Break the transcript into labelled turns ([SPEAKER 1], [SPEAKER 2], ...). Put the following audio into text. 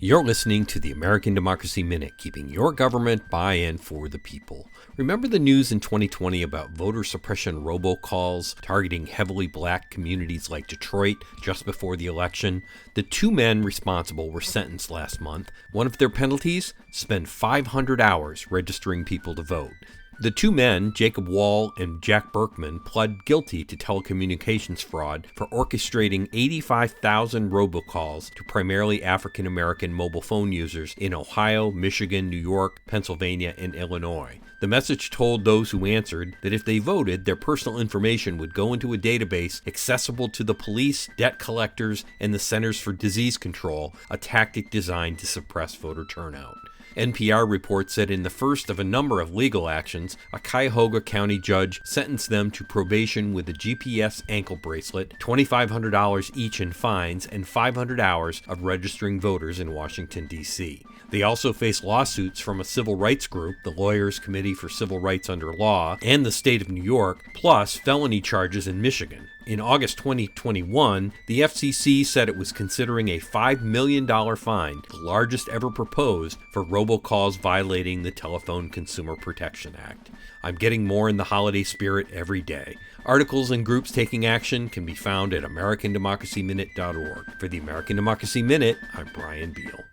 [SPEAKER 1] You're listening to the American Democracy Minute, keeping your government by and for the people. Remember the news in 2020 about voter suppression robocalls targeting heavily black communities like Detroit just before the election? The two men responsible were sentenced last month. One of their penalties? Spend 500 hours registering people to vote. The two men, Wohl and Jack Burkman, pled guilty to telecommunications fraud for orchestrating 85,000 robocalls to primarily African-American mobile phone users in Ohio, Michigan, New York, Pennsylvania, and Illinois. The message told those who answered that if they voted, their personal information would go into a database accessible to the police, debt collectors, and the Centers for Disease Control, a tactic designed to suppress voter turnout. NPR reports that in the first of a number of legal actions, a Cuyahoga County judge sentenced them to probation with a GPS ankle bracelet, $2,500 each in fines, and 500 hours of registering voters in Washington, D.C. They also face lawsuits from a civil rights group, the Lawyers Committee for Civil Rights Under Law, and the state of New York, plus felony charges in Michigan. In August 2021, the FCC said it was considering a $5 million fine, the largest ever proposed, for robocalls violating the Telephone Consumer Protection Act. I'm getting more in the holiday spirit every day. Articles and groups taking action can be found at AmericanDemocracyMinute.org. For the American Democracy Minute, I'm Brian Beal.